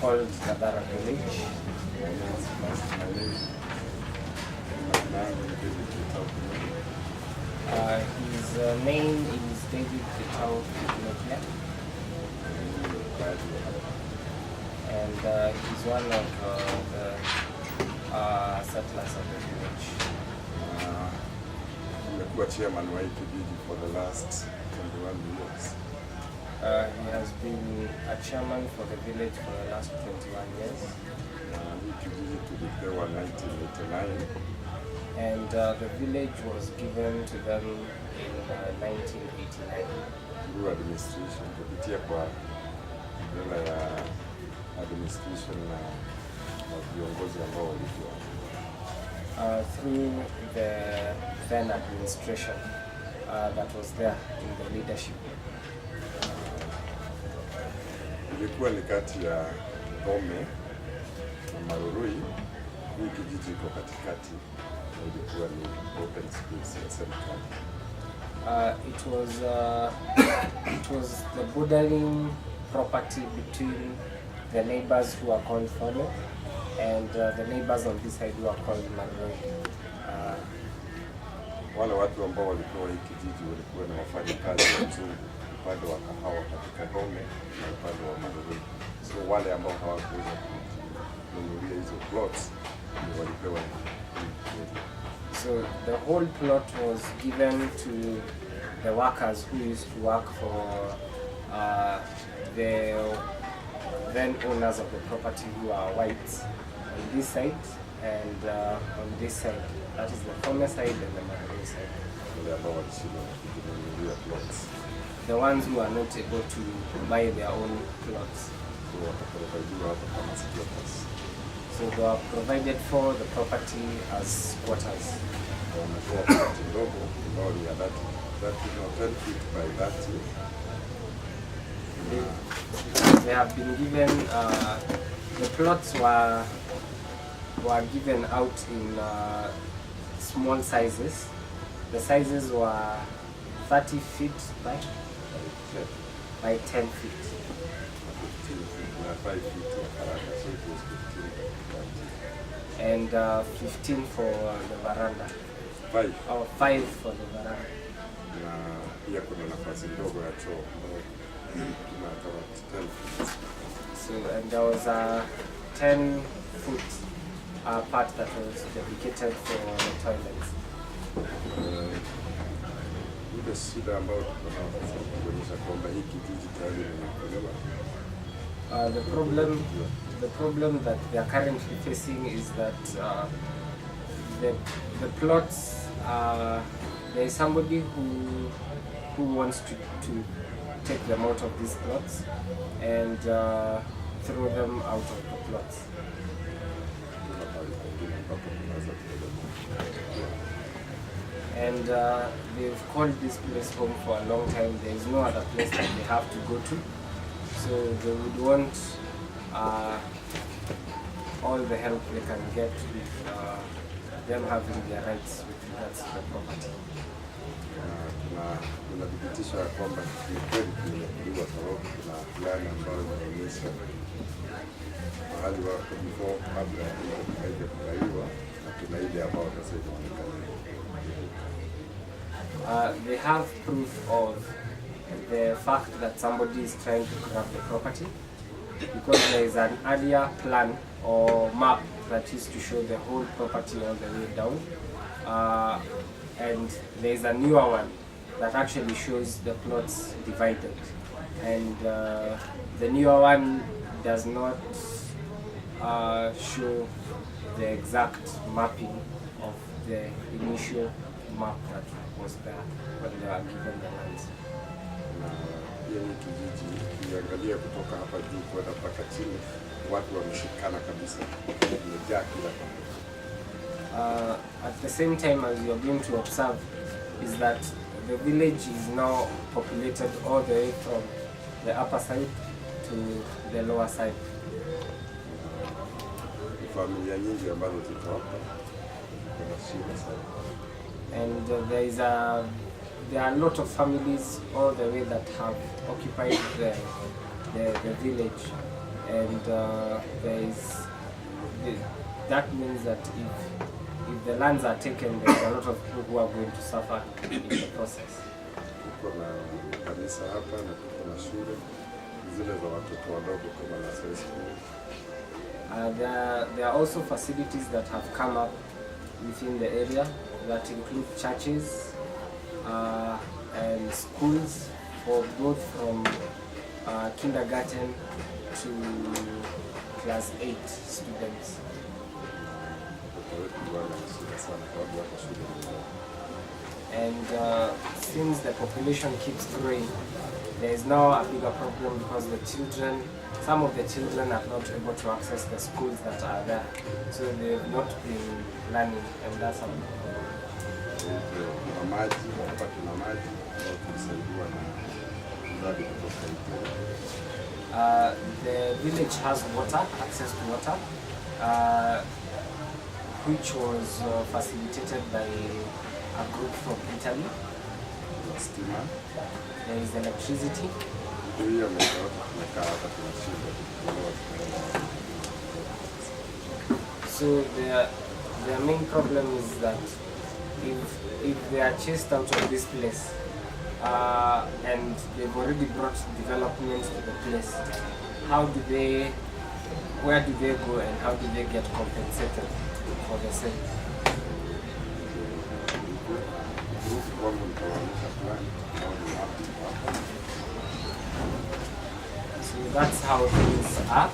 called Kadara Village. His name is David Kitao, and he's one of the settlers of the village. Umekuwa chairman wa kijiji for the last 21 years. He has been a chairman for the village for the last 21 years. Kijiji tulipewa 1989. And the village was given to them in 1989. Through administration, kupitia kwa idara ya administration na viongozi ambao walikuwa. Through the then administration that was there in the leadership. Ilikuwa ni kati ya Gome na Marurui. Hii kijiji iko katikati. Ilikuwa ni open space ya serikali. It was the bordering property between the neighbors who are called Fone and the neighbors on this side who are called Marurui. Wale watu ambao walikuwa hii kijiji walikuwa na wafanyakazi wazungu upande wa kahawa katika Gome na upande wa Marurui. So wale ambao hawakuweza kununulia hizo plots walipewa. So the whole plot was given to the workers who used to work for the then owners of the property, who are whites on this side and on this side. That is the Fome side and the Marurui side. The ones who are not able to buy their own plots. So they are provided for the property as quarters. They have been given, the plots were given out in small sizes. The sizes were 30 feet by 10 feet. And 15 for the veranda. 5. Or 5 for the veranda. So, and there was a 10-foot part that was dedicated for the toilets. The problem that they are currently facing is that the plots, there is somebody who wants to take them out of these plots and throw them out of the plots. And they've called this place home for a long time. There is no other place that they have to go to. So they would want all the help they can get with them having their rights with regards to the property. Tunathibitisha kwamba ni kweli tumekuliwa sababu kuna plani ambayo inaonyesha mahali wako before kabla ya haijakubaliwa na kuna ile ambayo sasa inaonekana. They have proof of the fact that somebody is trying to grab the property, because there is an earlier plan or map that used to show the whole property all the way down, and there is a newer one that actually shows the plots divided, and the newer one does not show the exact mapping of the initial map that was there when they were given the lands. Hii kijiji ukiangalia kutoka hapa juu kwenda mpaka chini, watu wameshikana kabisa, imejaa kila kona. At the same time, as you're going to observe, is that the village is now populated all the way from the upper side to the lower side. Familia nyingi ambazo ziko hapa kuna shida sana. And there are a lot of families all the way that have occupied the village, and that means that if the lands are taken, there's a lot of people who are going to suffer in the process. Tuko na kanisa hapa na tuko na shule zile za watoto wadogo kama nursery school. There are also facilities that have come up within the area that include churches and schools for both from kindergarten to class 8 students. And since the population keeps growing, there is now a bigger problem because some of the children are not able to access the schools that are there, so they've not been learning, and that's a problem. The village has water, access to water, which was facilitated by a group from Italy. There is electricity. So their main problem is that if they are chased out of this place and they've already brought development to the place, where do they go and how do they get compensated for the same? So that's how things are.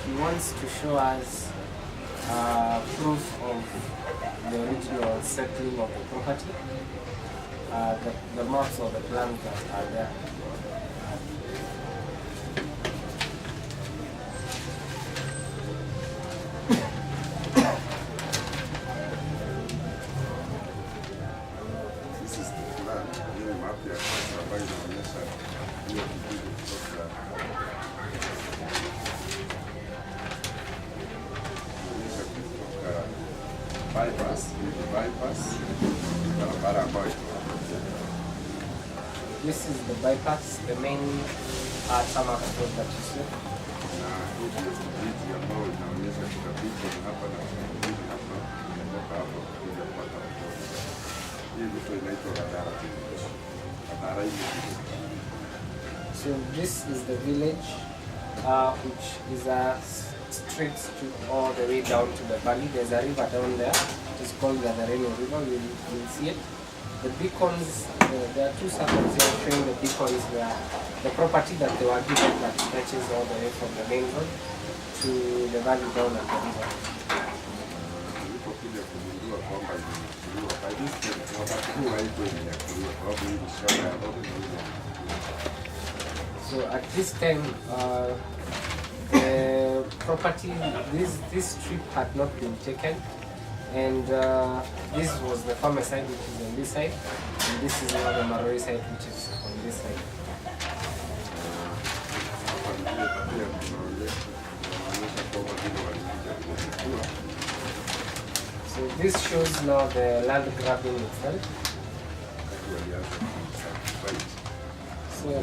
He wants to show us proof of the original settling of the property, the maps or the plans that are there. This is the plan. Hii map ya kwanza ambayo inaonyesha hiyo kijiji kutoka bypass barabara ambayo This is the bypass, the main tarmac road that you see. na hii ndio kijiji ambayo inaonyesha kuna vitu hapa na kijiji hapa kutoka hapo kuja kupata watoto. Hii vitu inaitwa Gadara village. Gadara hii. So this is the village, which is a straight street all the way down to the valley. There's a river down there. It is called the River. You'll see it. The beacons, there are two circles here showing the beacons where the property that they were given that stretches all the way from the main road to the valley down at the river. Nilipokuja kugundua kwamba imechukuliwa by this time wakati huu haiko imechukuliwa kwa sababu hii ni shamba ya road ndio. So at this time, the property, this strip had not been taken, and this was the farmer side, which is on this side, and this is now the Marori side, which is on this side. So this shows now the land grabbing itself. So yeah.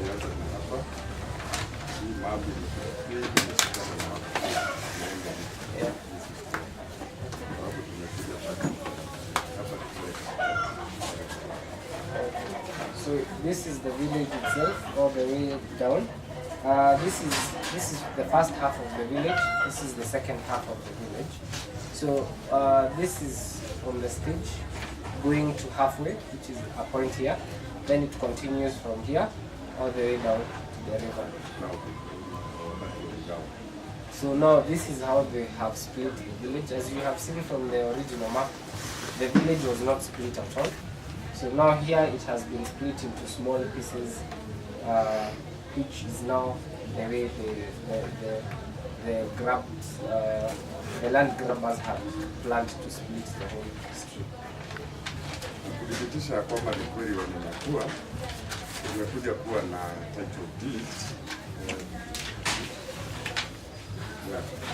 So this is the village itself, all the way down. This is the first half of the village. This is the second half of the village. So this is from the stage going to halfway, which is a point here. Then it continues from here all the way down to the river. So now this is how they have split the village. As you have seen from the original map, the village was not split at all. So now here it has been split into small pieces, which is now the way the land grabbers have planned to split the whole street. Kudhibitisha kwamba ni kweli wamenyakua, tumekuja kuwa na title deed.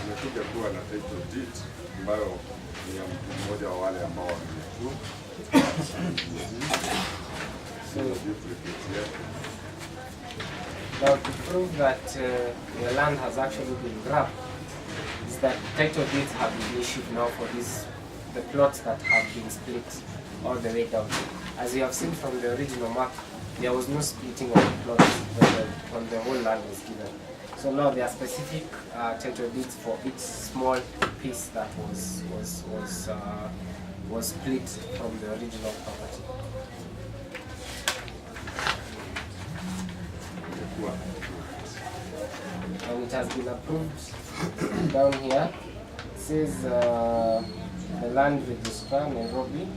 Tumekuja kuwa na title deed ambayo ni ya mtu mmoja wa wale ambao wamenyakua. So Now, to prove that the land has actually been grabbed, is that title deeds have been issued now for the plots that have been split all the way down. As you have seen from the original map, there was no splitting of the plots when the whole land was given. So now there are specific title deeds for each small piece that was split from the original property. And it has been approved down here. It says the land registrar, Nairobi.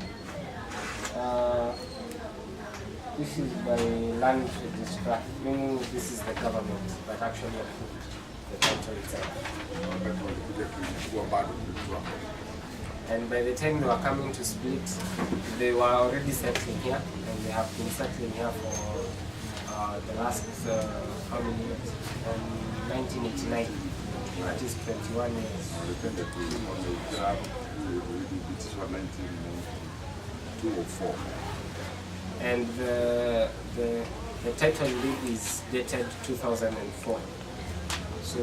This is by land registrar, meaning this is the government that actually approved the title itself. And by the time they were coming to split, they were already settling here, and they have been settling here for the last how many years? 1989. That is 21 years. And the title deed is dated 2004. So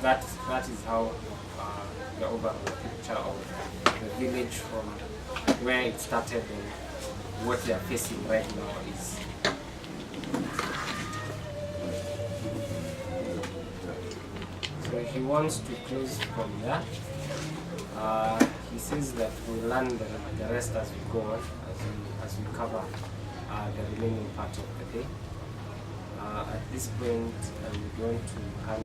that is how the overall picture of the village from where it started and what they are facing right now is. So he wants to close from there. He says that we'll learn the rest as we go on, as we cover the remaining part of the day. At this point, I'm going to hand